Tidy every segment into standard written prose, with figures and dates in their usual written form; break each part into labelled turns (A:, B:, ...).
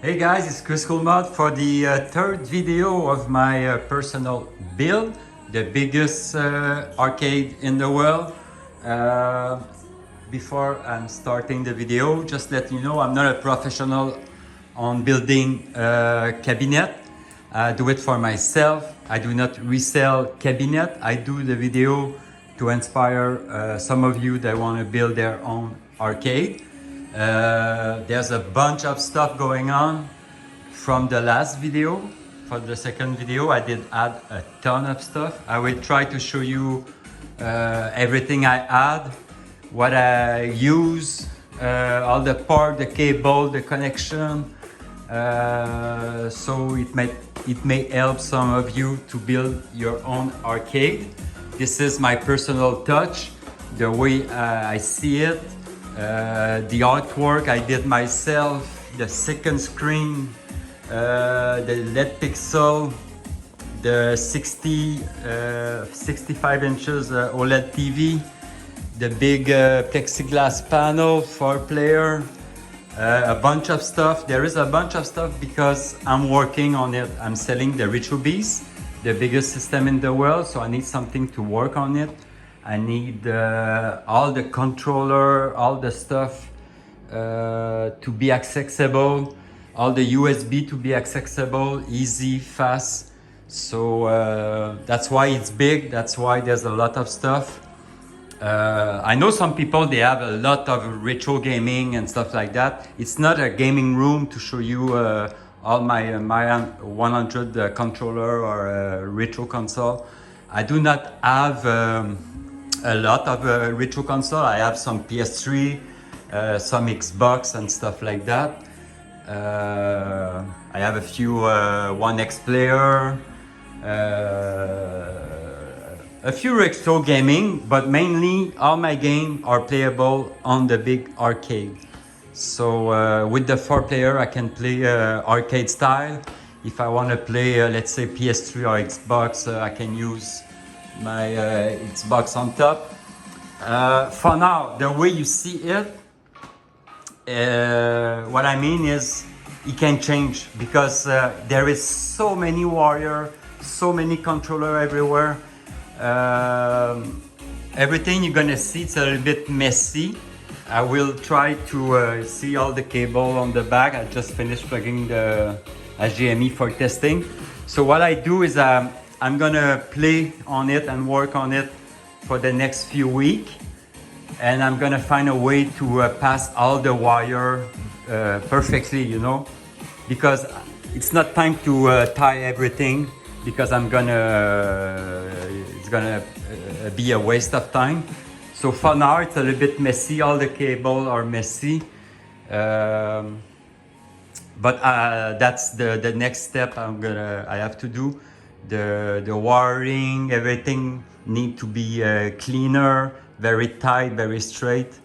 A: Hey guys, it's Kriscoolmod for the third video of my personal build, the biggest arcade in the world. Before I'm starting the video, just let you know I'm not a professional on building cabinet. I do it for myself. I do not resell cabinet. I do the video to inspire some of you that want to build their own arcade. There's a bunch of stuff going on from the last video. For the second video, I did add a ton of stuff. I will try to show you everything I add, what I use, all the part, the cable, the connection. So it may help some of you to build your own arcade. This is my personal touch, the way I see it. The artwork I did myself, the second screen, the LED pixel, the 65 inches OLED TV, the big plexiglass panel for player, a bunch of stuff. There is a bunch of stuff because I'm working on it. I'm selling the Retrobeast, the biggest system in the world, so I need something to work on it. I need all the controller, all the stuff to be accessible, all the USB to be accessible, easy, fast. So that's why it's big, that's why there's a lot of stuff. I know some people, they have a lot of retro gaming and stuff like that. It's not a gaming room to show you all my 100 controller or retro console. I do not have a lot of retro console. I have some PS3, some Xbox and stuff like that. I have a few 1X player, a few retro gaming, but mainly all my games are playable on the big arcade. So with the 4-player I can play arcade style. If I want to play let's say PS3 or Xbox, I can use my Xbox on top. For now, the way you see it, what I mean is it can change because there is so many warrior, so many controller everywhere. Everything you're gonna see, it's a little bit messy. I will try to see all the cable on the back. I just finished plugging the HDMI for testing. So what I do is I'm gonna play on it and work on it for the next few weeks, and I'm gonna find a way to pass all the wire perfectly, you know, because it's not time to tie everything, because it's gonna be a waste of time. So for now it's a little bit messy, all the cable are messy, but that's the next step I have to do. The wiring, everything need to be cleaner, very tight, very straight.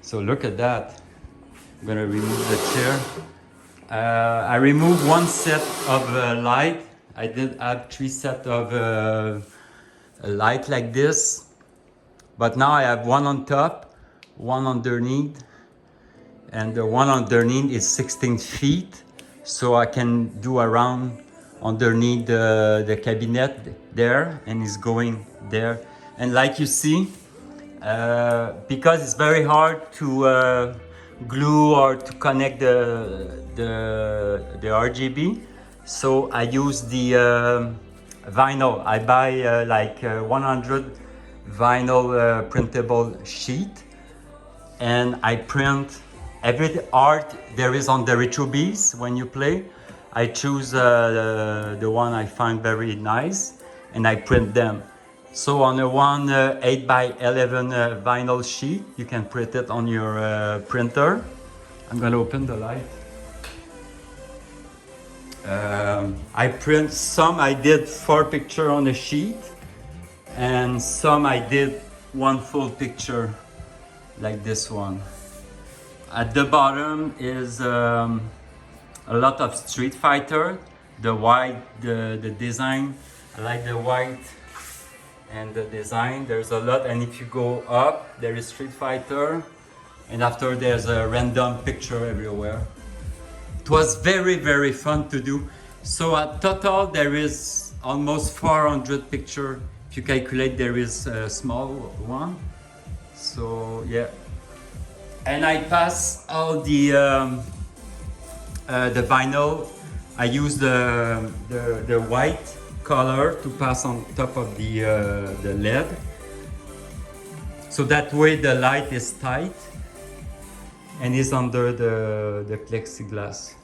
A: So look at that. I'm gonna remove the chair. I removed one set of light. I did add 3 sets of light like this, but now I have one on top, one underneath, and the one underneath is 16 feet, so I can do around underneath the cabinet there, and it's going there. And like you see, because it's very hard to glue or to connect the RGB, so I use the vinyl. I buy like 100 vinyl printable sheet, and I print every art there is on the Retrobeast. When you play, I choose the one I find very nice, and I print them. So on a 8x11 vinyl sheet, you can print it on your printer. I'm gonna open the light. I print some, I did 4 pictures on a sheet, and some I did 1 full picture like this one. At the bottom is a lot of Street Fighter, the white, the design. I like the white and the design. There's a lot, and if you go up, there is Street Fighter, and after there's a random picture everywhere. it was very fun to do. So at total there is almost 400 pictures. If you calculate, there is a small one. So yeah, and I pass all the vinyl. I use the white color to pass on top of the LED. So that way the light is tight and is under the plexiglass.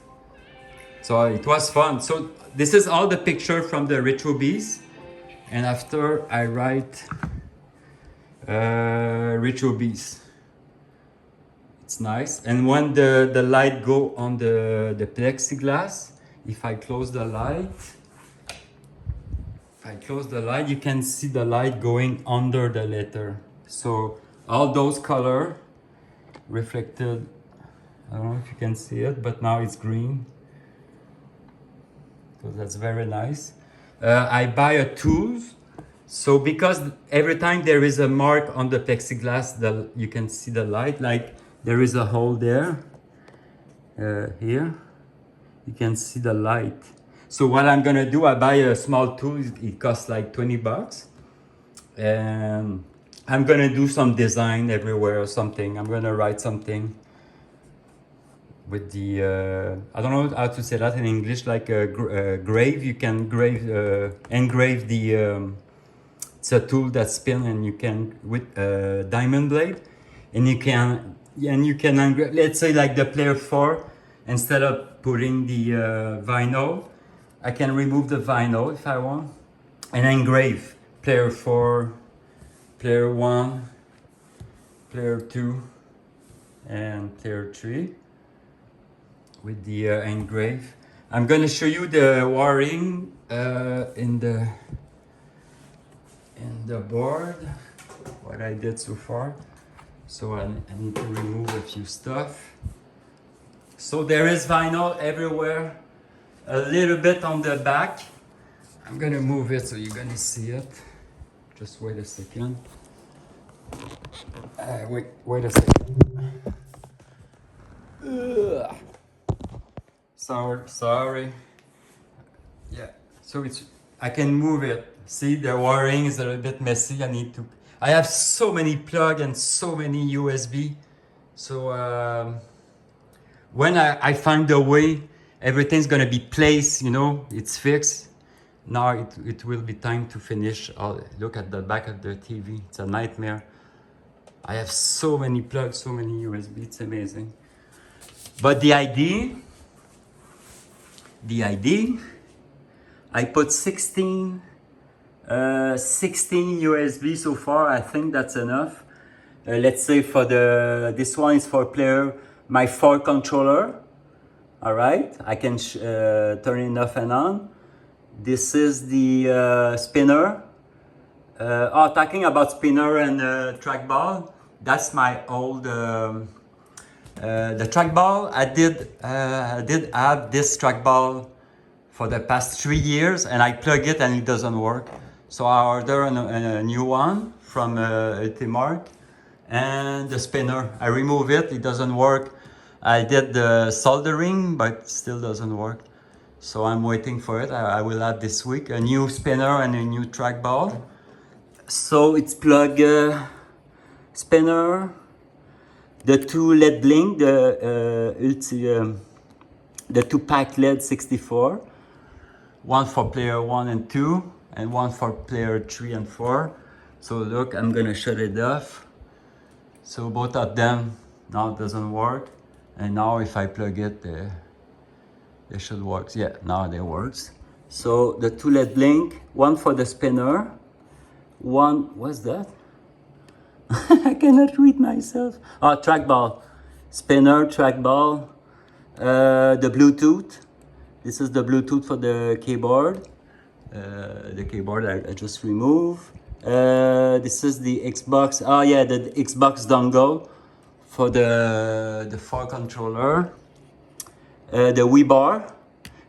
A: So it was fun. So this is all the picture from the Retrobeast. And after I write Retrobeast. It's nice. And when the light go on the plexiglass, if I close the light, you can see the light going under the letter. So all those color reflected, I don't know if you can see it, but now it's green. So that's very nice. I buy a tools. So because every time there is a mark on the plexiglass, you can see the light, like there is a hole there, here, you can see the light. So what I'm gonna do, I buy a small tool, it costs like 20 bucks. And I'm gonna do some design everywhere or something. I'm gonna write something with the, I don't know how to say that in English, like a grave. You can engrave the, it's a tool that spin and you can, with a diamond blade, and you can engrave, let's say like the player 4, instead of putting the vinyl, I can remove the vinyl if I want, and engrave player 4, player 1, player 2, and player 3 with the engrave. I'm gonna show you the wiring in the board, what I did so far. So I need to remove a few stuff. So there is vinyl everywhere, a little bit on the back. I'm gonna move it so you're gonna see it. Just wait a second. Wait a second. Ugh. Sorry. Yeah, so I can move it. See, the wiring is a little bit messy. I have so many plug and so many USB. So when I find the way, everything's gonna be placed, you know, it's fixed. Now it will be time to finish. Look at the back of the TV, it's a nightmare. I have so many plugs, so many USB, it's amazing. But the idea, I put 16 USB so far. I think that's enough. Let's say for this one is for player, my 4 controller. All right, I can turn it off and on. This is the spinner. Talking about spinner and trackball, that's my old the trackball. I did have this trackball for the past 3 years, and I plug it and it doesn't work. So I order a new one from Ultimark, and the spinner, I remove it, it doesn't work. I did the soldering, but still doesn't work. So I'm waiting for it. I will add this week a new spinner and a new trackball. So it's plug spinner, the 2 LED blink, the 2 pack LED 64, one for player 1 and 2, and one for player 3 and 4. So look, I'm gonna shut it off. So both of them now doesn't work, and now if I plug it, they should work. Yeah, now they works. So the 2 LED blink, one for the spinner, one, what's that? I cannot read myself. Trackball, spinner, trackball, the Bluetooth. This is the Bluetooth for the keyboard. The keyboard I just remove. This is the Xbox. The Xbox dongle for the 4 controller. The Wii bar,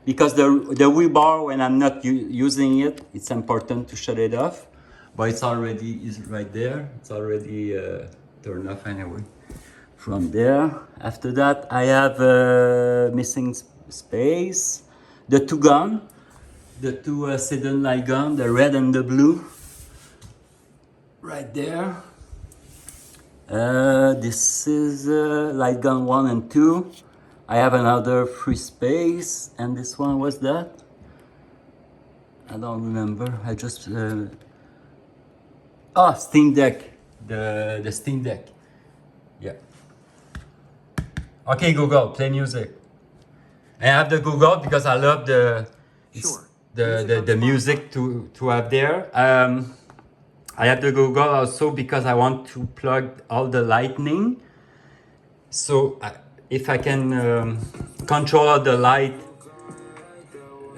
A: because the Wii bar, when I'm not using it, it's important to shut it off. But it's right there. It's already turned off anyway. From there, after that, I have missing space. The two gun, the two Sidon light gun, the red and the blue, right there. This is light gun 1 and 2. I have another free space, and this one, what's that? I don't remember. I just Steam Deck. The Steam Deck. Yeah. Okay, Google, play music. I have the Google because I love the music to have there. I have the Google also because I want to plug all the lightning. So if I can control all the light,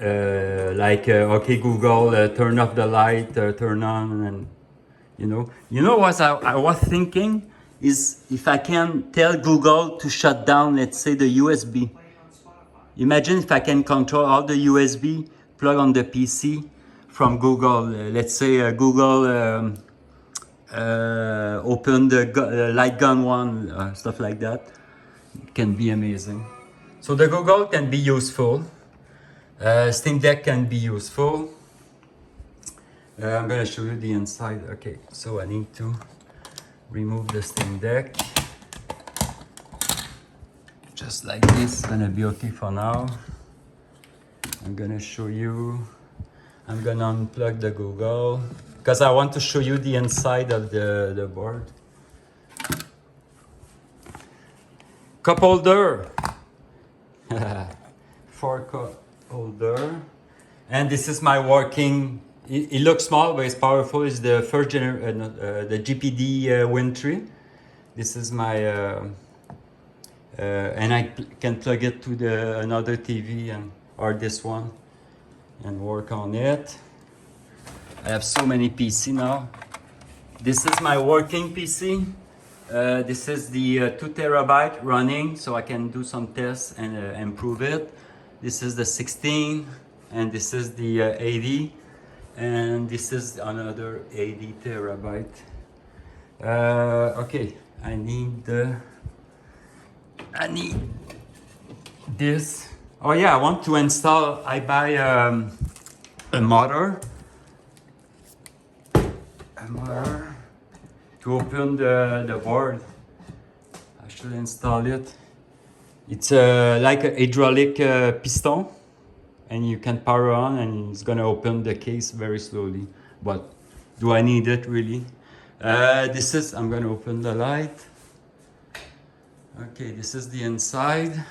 A: okay, Google, turn off the light, turn on, and you know what I was thinking is if I can tell Google to shut down, let's say, the USB. Imagine if I can control all the USB plug on the PC from Google. Let's say Google open the light gun 1, stuff like that. It can be amazing. So the Google can be useful. Steam Deck can be useful. I'm gonna show you the inside. Okay, so I need to remove the Steam Deck. Just like this, gonna be okay for now. I'm gonna show you. I'm gonna unplug the Google because I want to show you the inside of the board. Cup holder. 4 cup holder. And this is my working. It looks small, but it's powerful. It's the first the GPD Win3. This is my, and I can plug it to another TV or this one and work on it. I have so many PC now. This is my working PC. This is the 2 terabyte running, so I can do some tests and improve it. This is the 16, and this is the 80. And this is another 80 terabyte. Okay, I need this. Oh yeah, I want to install. I buy a motor to open the board. I should install it. It's like a hydraulic piston. And you can power on, and it's gonna open the case very slowly. But do I need it really? I'm gonna open the light. Okay, this is the inside.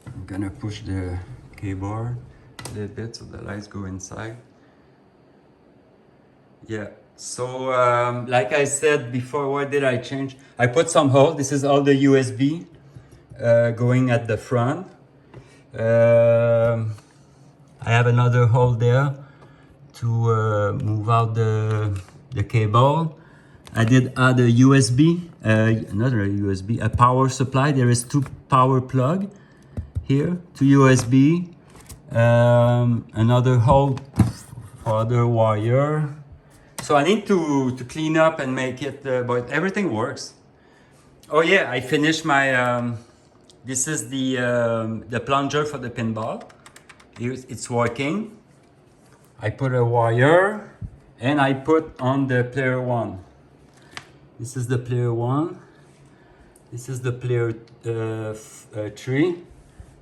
A: I'm gonna push the keyboard a little bit so the lights go inside. Yeah, so like I said before, what did I change? I put some holes. This is all the USB. Going at the front. I have another hole there to move out the cable. I did add a USB, another USB, a power supply. There is 2 power plug here, 2 USB, another hole for other wire. So I need to clean up and make it, but everything works. Oh yeah, I finished my. This is the plunger for the pinball. It's working. I put a wire and I put on the player 1. This is the player 1. This is the player 3.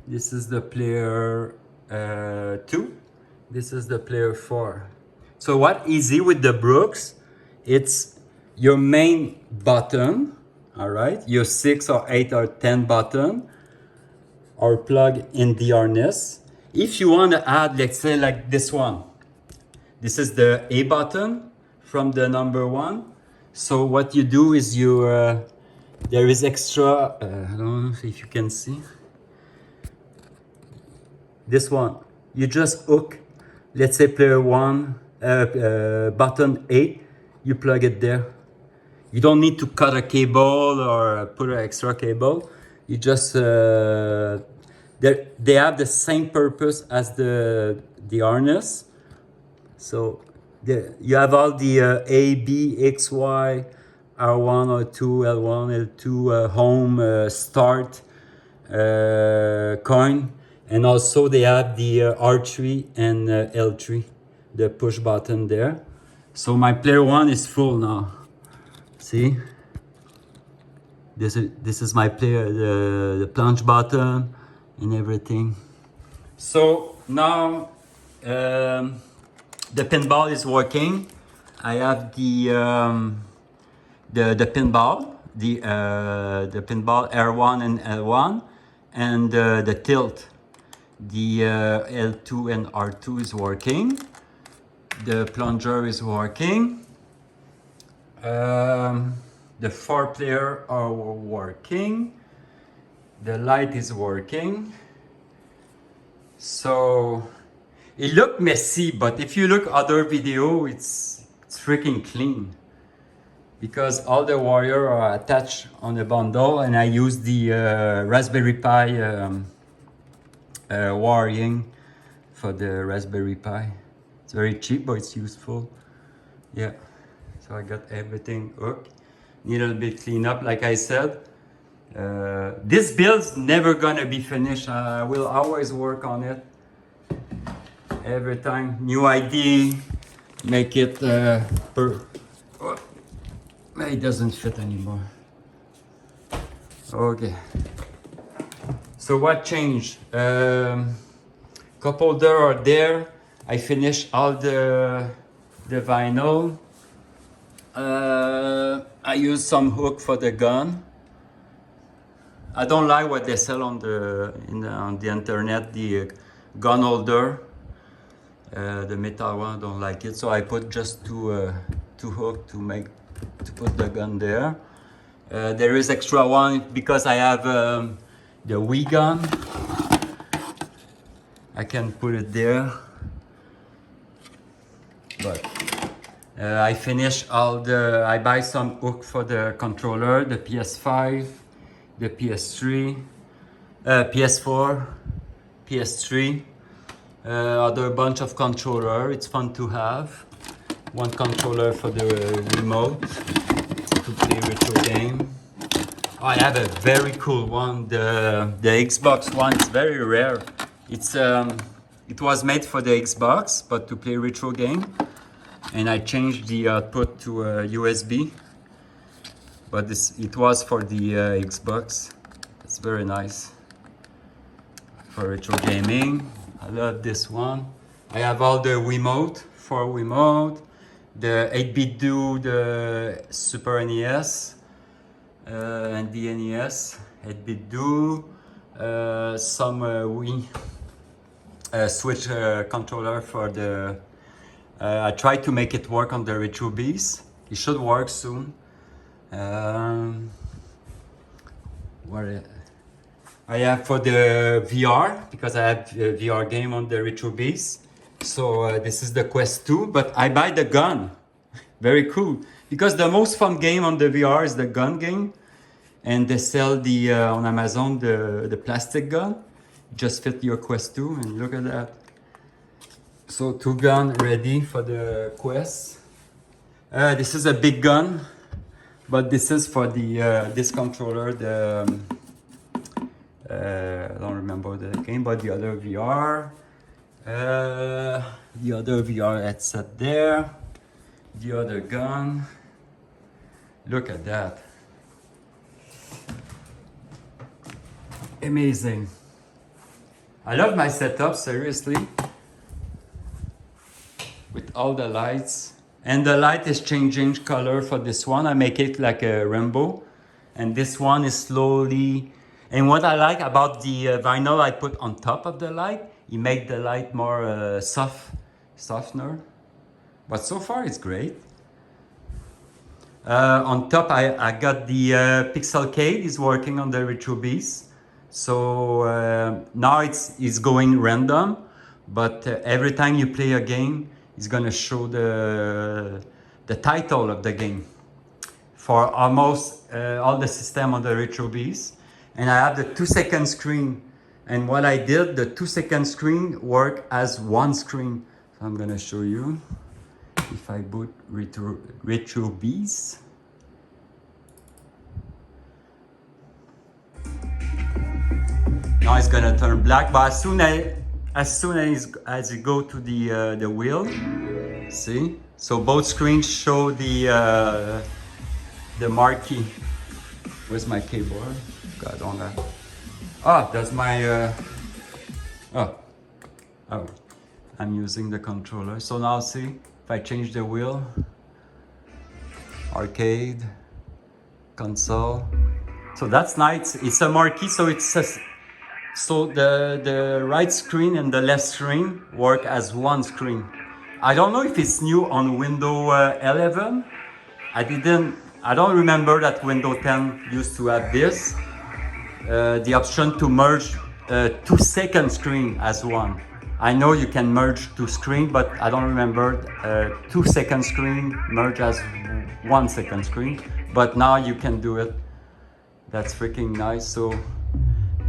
A: This is the player 2. This is the player 4. So what easy with the Brooks, it's your main button. All right, your 6 or 8 or 10 button or plug in the harness. If you want to add, let's say like this one, this is the A button from the number 1. So what you do is there is extra, I don't know if you can see, this one, you just hook, let's say player 1, button 8, you plug it there. You don't need to cut a cable or put an extra cable. You just, they have the same purpose as the harness. So you have all the A, B, X, Y, R1, R2, L1, L2, home, start, coin, and also they have the R3 and L3, the push button there. So my player one is full now. See, this is my player, the plunge button and everything. So now the pinball is working. I have the pinball, the pinball R1 and L1, and the tilt, the L2 and R2 is working. The plunger is working. The 4 player are working. The light is working. So it looked messy, but if you look other video, it's freaking clean, because all the wire are attached on a bundle, and I use the Raspberry Pi wiring for the Raspberry Pi. It's very cheap, but it's useful. Yeah, so I got everything hooked. Need a little bit clean up, like I said. This build's never gonna be finished. I will always work on it. Every time, new idea, make it it doesn't fit anymore. Okay. So what changed? Cup holder are there. I finished all the vinyl. I used some hook for the gun. I don't like what they sell on the internet, the gun holder. The metal one, I don't like it, so I put just two hooks to put the gun there. There is extra one because I have the Wii gun. I can put it there. But I finished all the. I buy some hook for the controller, the PS5, the PS3, PS4, PS3. Other bunch of controller. It's fun to have. One controller for the remote to play retro game. I have a very cool one. The Xbox one. It's very rare. It was made for the Xbox, but to play retro game. And I changed the output to USB. But it was for the Xbox. It's very nice for retro gaming. I love this one. I have all the Wiimote, 4 Wiimote, the 8-bit do, the Super NES, and the NES, 8-bit do, some Wii Switch controller for the. I tried to make it work on the Retrobeast. It should work soon. I have for the VR, because I have a VR game on the Retrobeast. So this is the Quest 2, but I buy the gun. Very cool. Because the most fun game on the VR is the gun game. And they sell the on Amazon the plastic gun. Just fit your Quest 2, and look at that. So 2 gun ready for the Quest. This is a big gun, but this is for the this controller, the I don't remember the game, but the other VR. The other VR headset there. The other gun. Look at that. Amazing. I love my setup, seriously. With all the lights. And the light is changing color for this one. I make it like a rainbow. And this one is slowly. And what I like about the vinyl I put on top of the light, it makes the light more softer. But so far it's great. On top I got the Pixelcade is working on the Retrobeast. So now it's going random, but every time you play a game, it's gonna show the title of the game for almost all the system on the Retrobeast. And I have the 2-second screen. And what I did, the 2-second screen work as one screen. So I'm gonna show you. If I boot Retrobeast. Now it's gonna turn black, but as soon as you go to the wheel, see? So both screens show the marquee. Where's my keyboard? God, on that. Ah, that's my. Oh, I'm using the controller. So now see, if I change the wheel, arcade, console. So that's nice. It's a marquee, so so the right screen and the left screen work as one screen. I don't know if it's new on Windows 11. I don't remember that Windows 10 used to have this. The option to merge 2 second screen as one. I know you can merge 2 screen, but I don't remember 2 second screen merge as 1 second screen. But now you can do it. That's freaking nice. So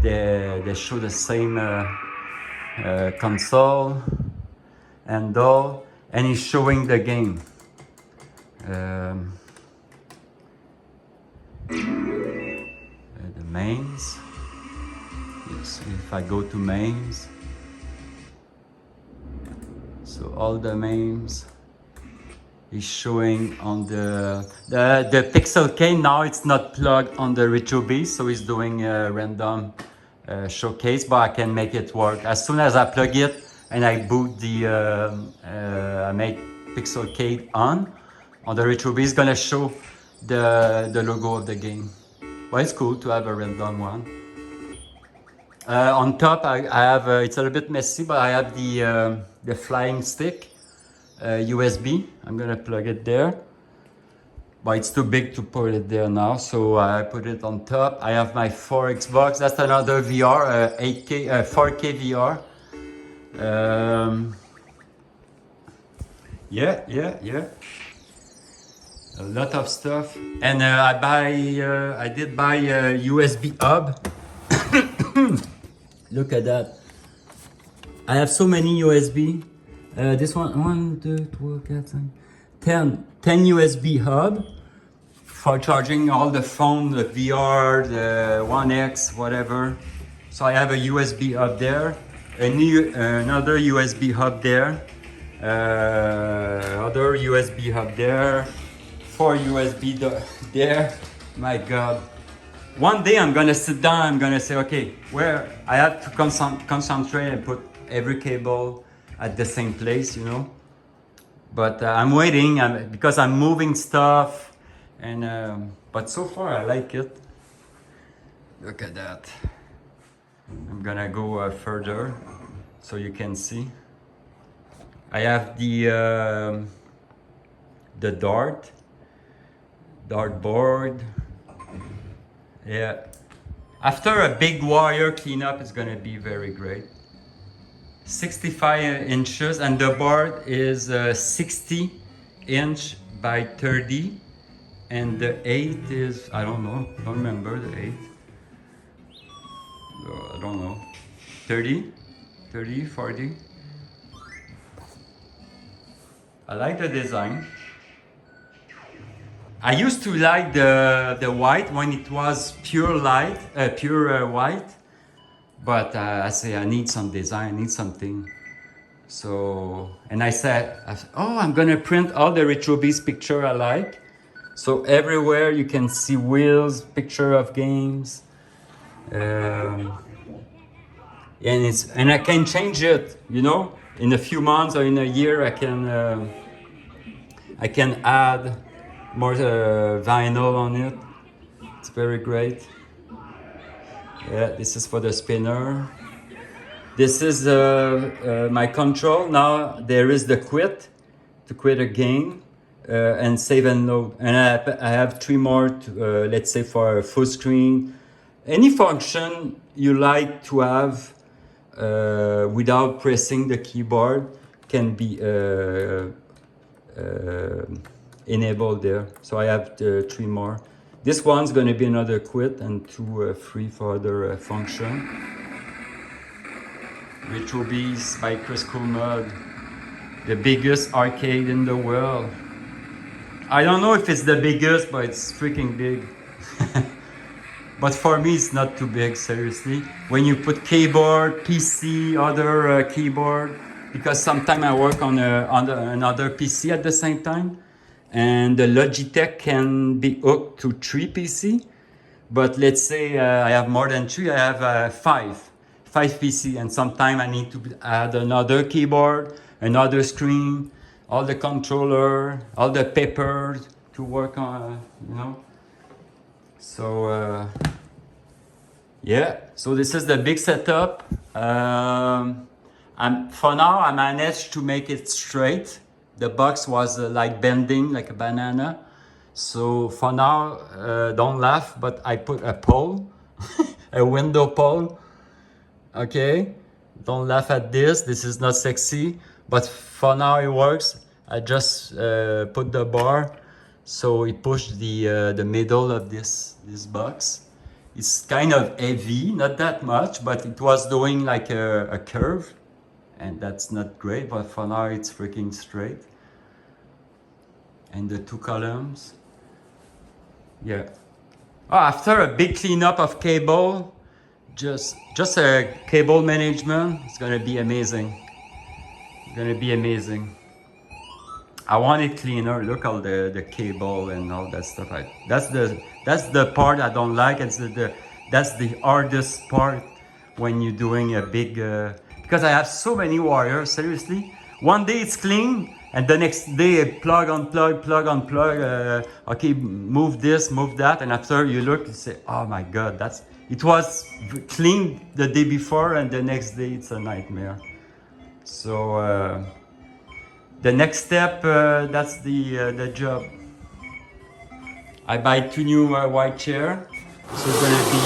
A: they show the same console and all, and he's showing the game. The mains. Yes, if I go to mains, so all the mains is showing on the Pixel K. Now it's not plugged on the Retrobeast, so it's doing a random showcase, but I can make it work. As soon as I plug it and I boot I make Pixel K on the Retrobeast, it's gonna show the logo of the game. Well, it's cool to have a random one. On top, I have, it's a little bit messy, but I have the flying stick, USB. I'm gonna plug it there, but it's too big to put it there now, so I put it on top. I have my 4 Xbox. That's another VR, 8K, 4K VR. Yeah. A lot of stuff, and I did buy a USB hub. Look at that. I have so many USB. This one, 10 USB hub for charging all the phone, the VR, the One X, whatever. So I have a USB hub there, another USB hub there, other USB hub there, 4 USB there. My God. One day I'm gonna sit down, I'm gonna say, okay, where I have to concentrate and put every cable at the same place, you know. But I'm waiting because I'm moving stuff, and but so far I like it. Look at that. I'm gonna go further so you can see. I have the dartboard. Yeah. After a big wire cleanup, it's gonna be very great. 65 inches, and the board is 60 inch by 30, and the 8 is, I don't know, don't remember the 8. I don't know, 30, 40. I like the design. I used to like the white when it was pure white, but I say I need some design, I need something. So, and I said, oh, I'm gonna print all the Retrobeast picture I like. So everywhere you can see wheels, picture of games, and I can change it. You know, in a few months or in a year, I can add more vinyl on it. It's very great. Yeah, this is for the spinner. This is my control. Now there is the quit to quit a game and save and load. And I have 3 more, let's say for full screen. Any function you like to have without pressing the keyboard can be enabled there. So I have 3 more. This one's going to be another quit and 2 free for other function. Retrobeast by Kriscoolmod, the biggest arcade in the world. I don't know if it's the biggest, but it's freaking big. but for me it's not too big, seriously. When you put keyboard, PC, other keyboard, because sometimes I work on another PC at the same time, and the Logitech can be hooked to 3 PC. But let's say I have more than 3, I have 5 PC, and sometimes I need to add another keyboard, another screen, all the controller, all the papers to work on, you know. So yeah, so this is the big setup. For now I managed to make it straight. The box was like bending like a banana. So for now, don't laugh, but I put a pole, a window pole. Okay, don't laugh at this. This is not sexy, but for now it works. I just put the bar, so it pushed the middle of this box. It's kind of heavy, not that much, but it was doing like a curve, and that's not great. But for now, it's freaking straight. And the 2 columns. Yeah. Oh, after a big cleanup of cable, just a cable management, it's gonna be amazing. It's gonna be amazing. I want it cleaner. Look all the cable and all that stuff. That's the part I don't like. That's the hardest part when you're doing a big because I have so many wires. Seriously, one day it's clean, and the next day plug unplug, plug unplug. Okay, move this, move that, and after you look, you say, "Oh my God, it was clean the day before, and the next day it's a nightmare." So the next step, that's the job. I buy 2 new white chair, so it's gonna be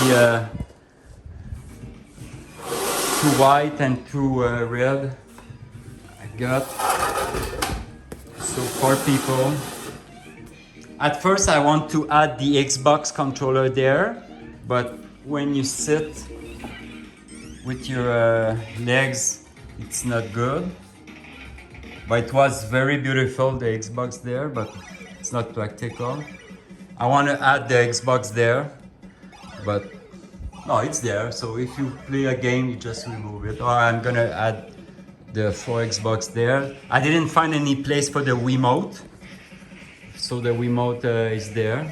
A: 2 white and 2 red. I got. So 4 people. At first I want to add the Xbox controller there, but when you sit with your legs, it's not good. But it was very beautiful, the Xbox there, but it's not practical. I want to add the Xbox there, but no, it's there. So if you play a game, you just remove it. Or I'm gonna add the 4 Xbox there. I didn't find any place for the Wiimote, so the Wiimote is there.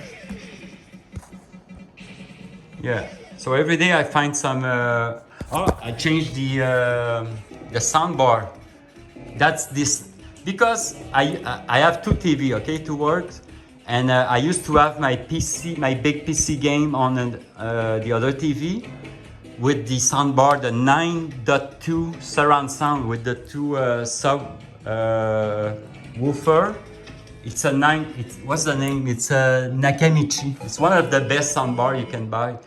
A: Yeah. So every day I find some. I changed the soundbar. That's this because I have 2 TV, okay, to work, and I used to have my PC, my big PC game on the other TV with the soundbar, the 9.2 surround sound with the 2 sub woofer. It's a 9. What's the name? It's a Nakamichi. It's one of the best soundbar you can buy.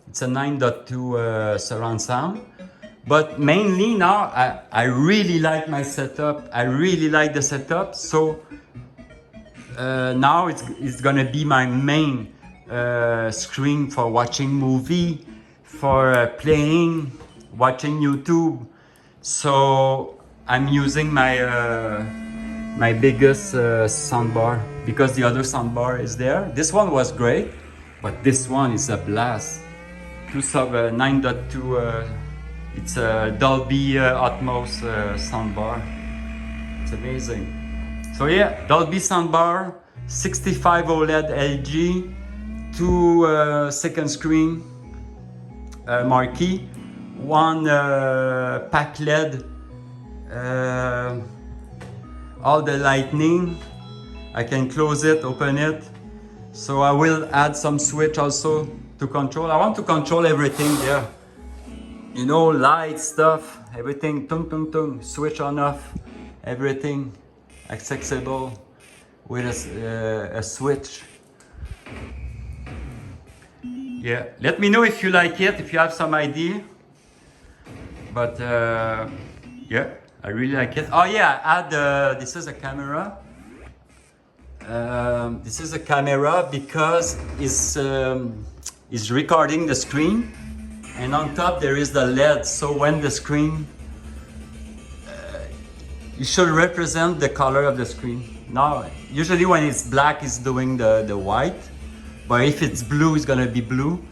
A: It's a 9.2 surround sound. But mainly now, I really like my setup. I really like the setup. So now it's gonna be my main screen for watching movie, for playing, watching YouTube. So I'm using my biggest soundbar because the other soundbar is there. This one was great, but this one is a blast. 9.2. It's a Dolby Atmos soundbar. It's amazing. So yeah, Dolby soundbar, 65 OLED LG, 2 second screen marquee, 1 pack LED, all the lightning. I can close it, open it. So I will add some switch also to control. I want to control everything there. You know, light stuff, everything, tung tung tung, switch on off, everything accessible with a switch. Yeah, let me know if you like it, if you have some idea. But yeah, I really like it. Oh yeah, add this is a camera. This is a camera because it's recording the screen. And on top there is the LED, so when the screen, it should represent the color of the screen. Now, usually when it's black, it's doing the white, but if it's blue, it's gonna be blue.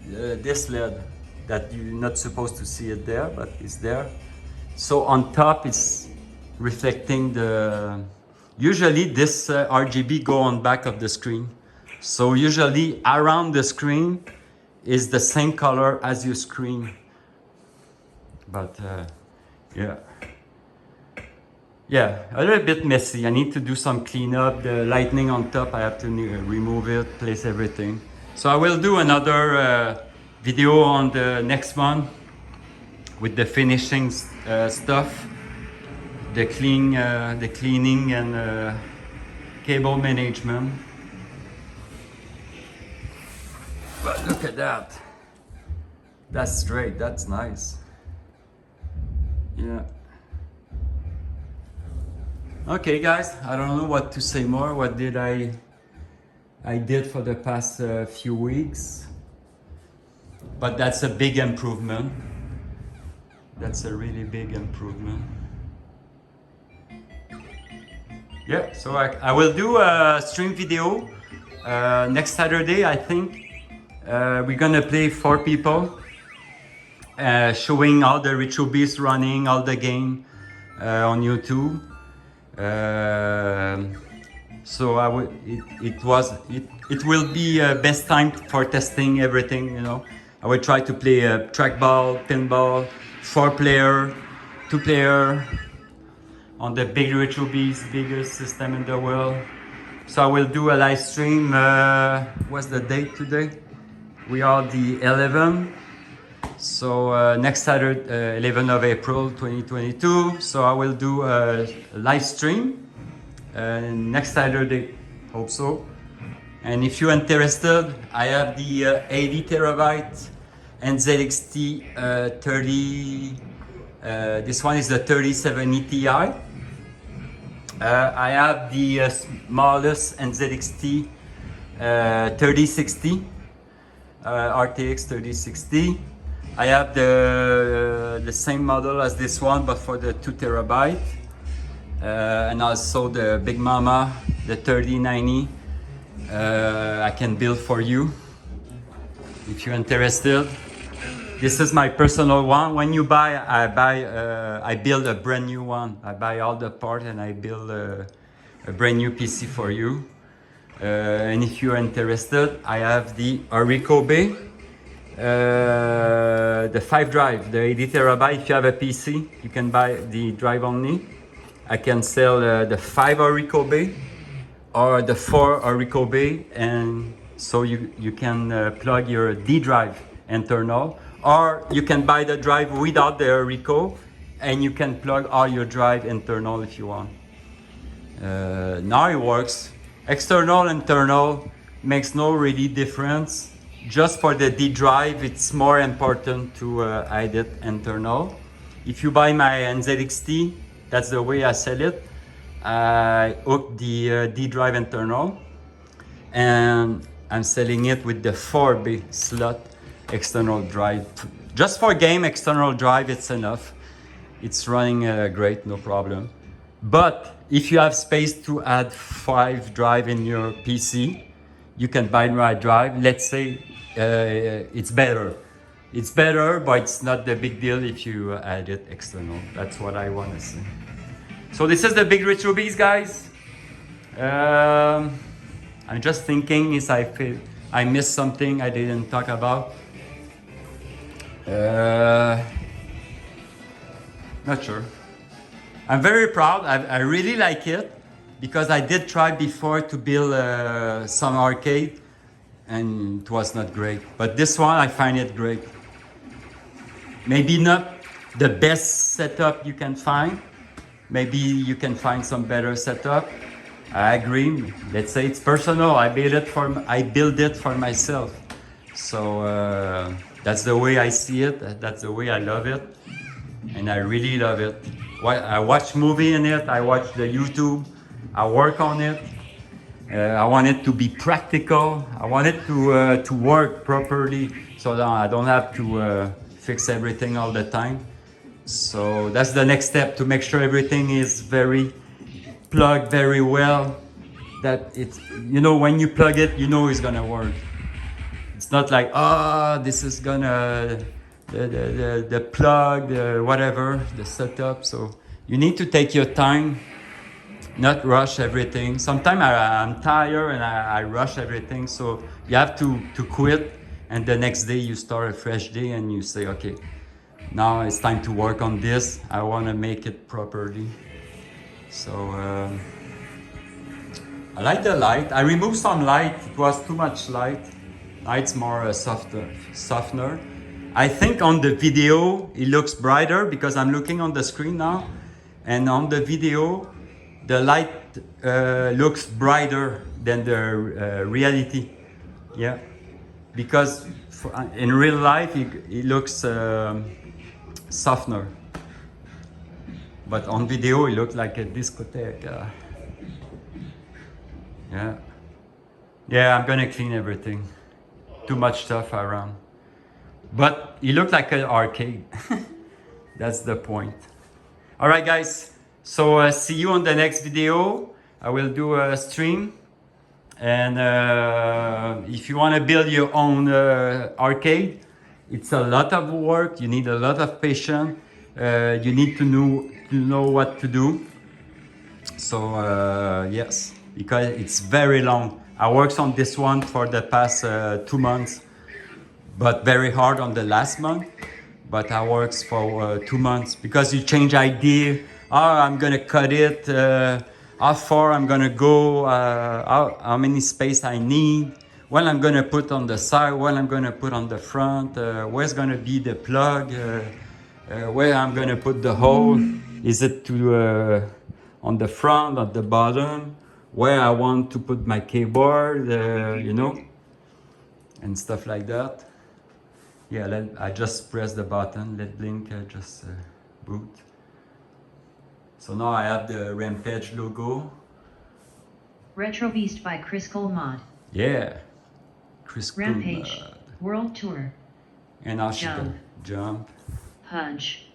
A: this LED that you're not supposed to see it there, but it's there. So on top it's reflecting the, usually this RGB go on back of the screen. So usually around the screen is the same color as your screen. But yeah, a little bit messy. I need to do some cleanup. The lightning on top, I have to remove it, place everything. So I will do another video on the next one with the finishing stuff, the cleaning and cable management. But look at that. That's straight. That's nice. Yeah. Okay, guys. I don't know what to say more. What did I did for the past few weeks? But that's a big improvement. That's a really big improvement. Yeah. So I will do a stream video next Saturday. I think we're gonna play 4 people, showing all the Retrobeast running, all the game on YouTube. So it will be best time for testing everything, you know. I will try to play a trackball, pinball, 4-player, 2-player on the big Retrobeast, biggest system in the world. So I will do a live stream. What's the date today? We are the 11th. So next Saturday, 11th of April 2022. So I will do a live stream next Saturday, hope so. And if you're interested, I have the 80 terabyte NZXT 30. This one is the 3070 Ti. I have the smallest NZXT 3060, RTX 3060. I have the same model as this one, but for the 2 terabyte. And also the Big Mama, the 3090. I can build for you if you're interested. This is my personal one. When you buy, I build a brand new one. I buy all the parts and I build a brand new PC for you. And if you're interested, I have the Oricobe, the 5 drive, the 80 terabyte. If you have a PC, you can buy the drive only. I can sell the 5 Oricobe or the 4 Oricobe, and so you can plug your D drive internal, or you can buy the drive without the Orico and you can plug all your drive internal if you want. Now it works. External, internal makes no really difference. Just for the D drive, it's more important to add it internal. If you buy my NZXT, that's the way I sell it. I hook the D drive internal, and I'm selling it with the 4B slot external drive. Just for game external drive, it's enough. It's running great, no problem. But if you have space to add 5 drive in your PC, you can buy my drive. Let's say it's better. It's better, but it's not the big deal if you add it external. That's what I want to say. So this is the big Retrobeast, guys. I'm just thinking if I missed something I didn't talk about. Not sure. I'm very proud. I really like it because I did try before to build some arcade and it was not great. But this one, I find it great. Maybe not the best setup you can find. Maybe you can find some better setup. I agree. Let's say it's personal. I build it for myself. So that's the way I see it. That's the way I love it, and I really love it. I watch movie in it. I watch the YouTube. I work on it. I want it to be practical. I want it to work properly, so that I don't have to fix everything all the time. So that's the next step, to make sure everything is very plugged very well. That it's, you know, when you plug it, you know it's gonna work. It's not like, oh, this is gonna, the plug, the whatever, the setup. So you need to take your time, not rush everything. Sometimes I'm tired and I rush everything. So you have to quit, and the next day you start a fresh day and you say, okay, now it's time to work on this. I want to make it properly. So I like the light. I removed some light. It was too much light. Now it's more softener. I think on the video it looks brighter because I'm looking on the screen now, and on the video the light looks brighter than the reality. Yeah, because in real life it looks softener, but on video it looks like a discotheque. Yeah, I'm gonna clean everything. Too much stuff around, but it looked like an arcade. That's the point. All right, guys, so see you on the next video. I will do a stream, and if you want to build your own arcade, it's a lot of work. You need a lot of patience. You need to know what to do. So yes, because it's very long. I worked on this one for the past 2 months, but very hard on the last month. But I worked for 2 months because you change idea. Oh, I'm gonna cut it. How far I'm gonna go? How many space I need? What I'm gonna put on the side? What I'm gonna put on the front? Where's gonna be the plug? Where I'm gonna put the hole? Is it to on the front, at the bottom? Where I want to put my keyboard? You know, and stuff like that. Yeah, I just press the button, let blink just boot. So now I have the Rampage logo.
B: Retrobeast by Kriscoolmod.
A: Yeah, Kriscoolmod.
B: Rampage, World Tour.
A: And now she can jump.
B: Punch.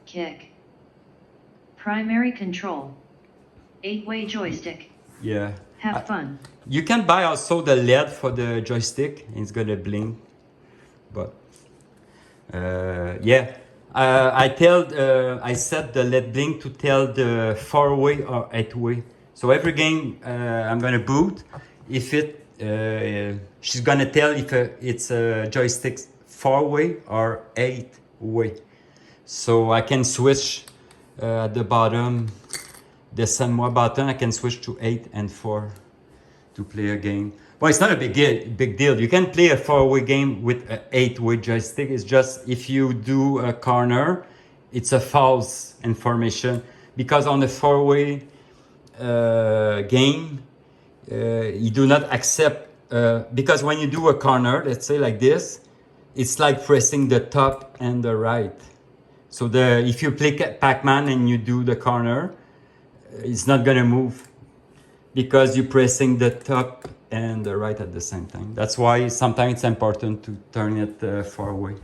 B: Kick. Primary control. 8-way joystick.
A: Yeah.
B: Have fun.
A: You can buy also the LED for the joystick. It's gonna blink. But yeah, I set the LED blink to tell the 4-way or 8-way. So every game I'm gonna boot, if it she's gonna tell if it's a joystick 4-way or 8-way. So I can switch at the bottom, the Sunmore button. I can switch to 8 and 4 to play a game. Well, it's not a big deal. You can play a 4-way game with an 8-way joystick. It's just if you do a corner, it's a false information. Because on the 4-way game, you do not accept, because when you do a corner, let's say like this, it's like pressing the top and the right. So if you play Pac-Man and you do the corner, it's not gonna move because you're pressing the top and the right at the same time. That's why sometimes it's important to turn it far away.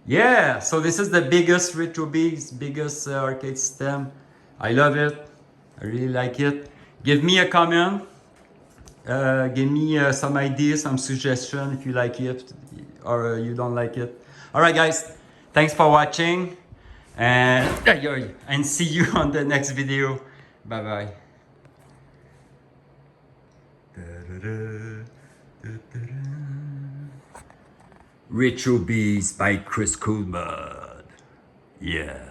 A: Yeah, so this is the biggest Retrobeast, biggest arcade system. I love it. I really like it. Give me a comment. Give me some ideas, some suggestions if you like it or you don't like it. All right, guys. Thanks for watching. And see you on the next video. Bye-bye. Retrobeast by Kriscoolmod. Yeah.